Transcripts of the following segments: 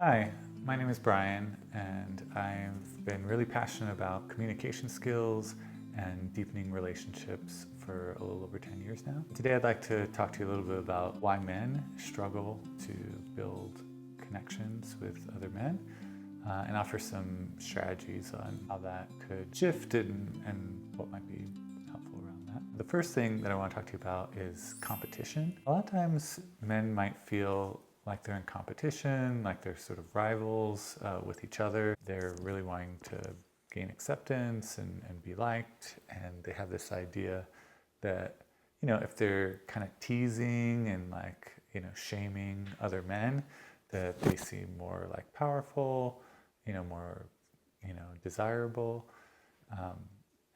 Hi, my name is Brian, and I've been really passionate about communication skills and deepening relationships for a little over 10 years now. Today, I'd like to talk to you a little bit about why men struggle to build connections with other men and offer some strategies on how that could shift and what might be helpful around that. The first thing that I want to talk to you about is competition. A lot of times, men might feel like they're in competition, like they're sort of rivals with each other. They're really wanting to gain acceptance and be liked, and they have this idea that, if they're kind of teasing and shaming other men, that they seem more like powerful, more, desirable. Um,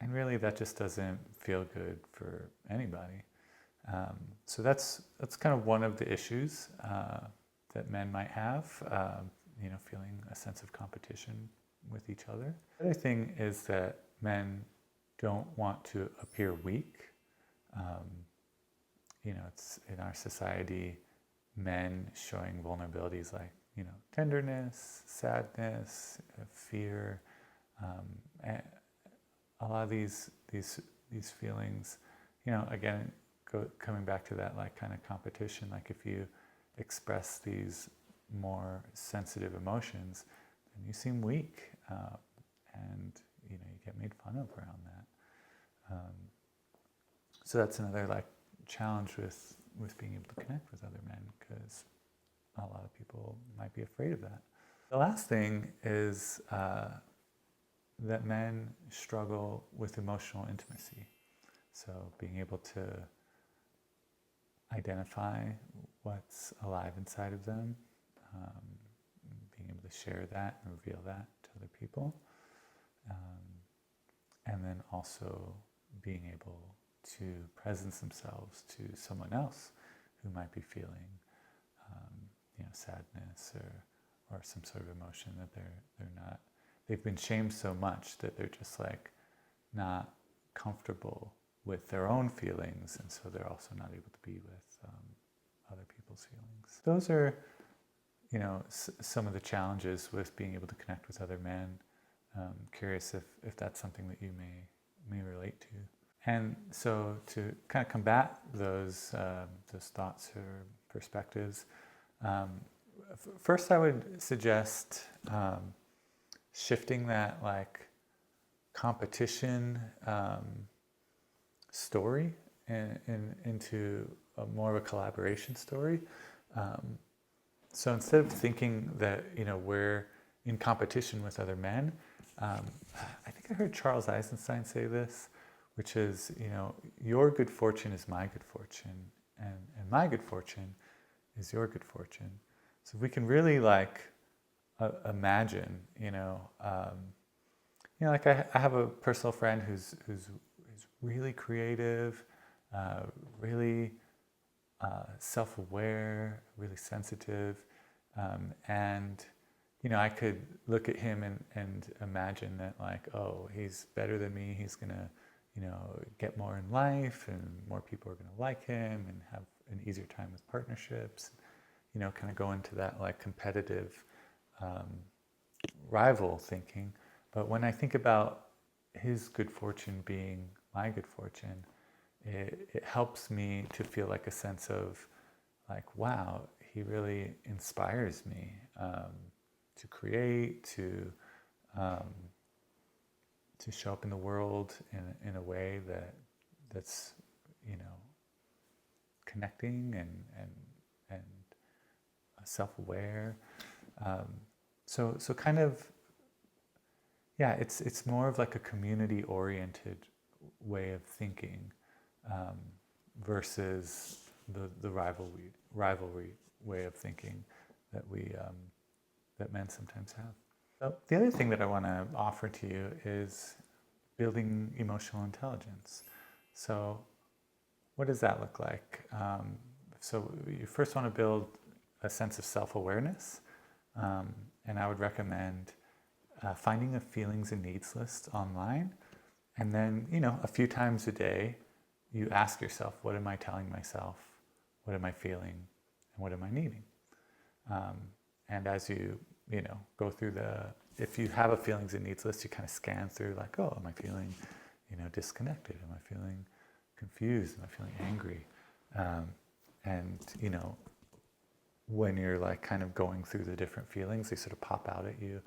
and really that just doesn't feel good for anybody. So that's kind of one of the issues that men might have, feeling a sense of competition with each other. The other thing is that men don't want to appear weak. It's in our society, men showing vulnerabilities like, tenderness, sadness, fear, and a lot of these feelings, again, coming back to that like kind of competition, like if you express these more sensitive emotions, then you seem weak, and you get made fun of around that. So that's another like challenge with being able to connect with other men, because a lot of people might be afraid of that. The last thing is that men struggle with emotional intimacy. So being able to identify what's alive inside of them, being able to share that and reveal that to other people, and then also being able to presence themselves to someone else who might be feeling, sadness or some sort of emotion that they're not. They've been shamed so much that they're just like not comfortable with their own feelings, and so they're also not able to be with other people's feelings. Those are, some of the challenges with being able to connect with other men. Curious if that's something that you may relate to. And so to kind of combat those thoughts or perspectives, first I would suggest shifting that like competition story into more of a collaboration story. So instead of thinking that we're in competition with other men, I think I heard Charles Eisenstein say this, which is your good fortune is my good fortune, and my good fortune is your good fortune. So if we can really like imagine, like I have a personal friend who's really creative, really self-aware, really sensitive, and I could look at him and imagine that like, oh, he's better than me. He's gonna, get more in life, and more people are gonna like him and have an easier time with partnerships. Kind of go into that like competitive rival thinking. But when I think about his good fortune being my good fortune, it helps me to feel like a sense of like, wow, he really inspires me to create, to show up in the world in a way that's connecting and self-aware. So kind of, yeah, it's more of like a community-oriented way of thinking, versus the rivalry way of thinking that that men sometimes have. So the other thing that I want to offer to you is building emotional intelligence. So what does that look like? So you first want to build a sense of self-awareness, and I would recommend finding a feelings and needs list online, and then a few times a day you ask yourself, what am I telling myself, what am I feeling, and what am I needing? And as you go through if you have a feelings and needs list, you kind of scan through like, oh, am I feeling, disconnected? Am I feeling confused? Am I feeling angry? And when you're like kind of going through the different feelings, they sort of pop out at you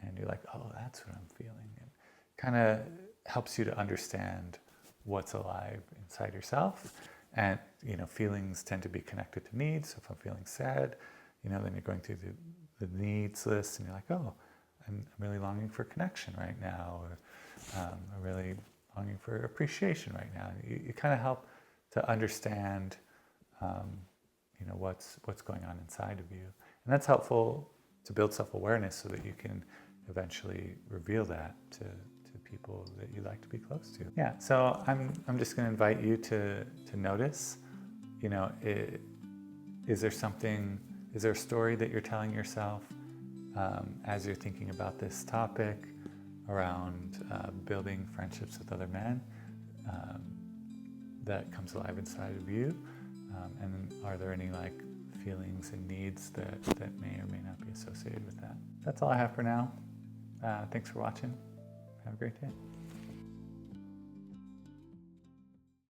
and you're like, oh, that's what I'm feeling. And kind of helps you to understand what's alive inside yourself. And, feelings tend to be connected to needs. So if I'm feeling sad, then you're going through the needs list and you're like, oh, I'm really longing for connection right now. Or I'm really longing for appreciation right now. You kind of help to understand what's going on inside of you. And that's helpful to build self-awareness so that you can eventually reveal that to people that you like to be close to. Yeah, so I'm just going to invite you to notice, is there a story that you're telling yourself as you're thinking about this topic around building friendships with other men that comes alive inside of you? And are there any feelings and needs that may or may not be associated with that? That's all I have for now. Thanks for watching. Have a great day.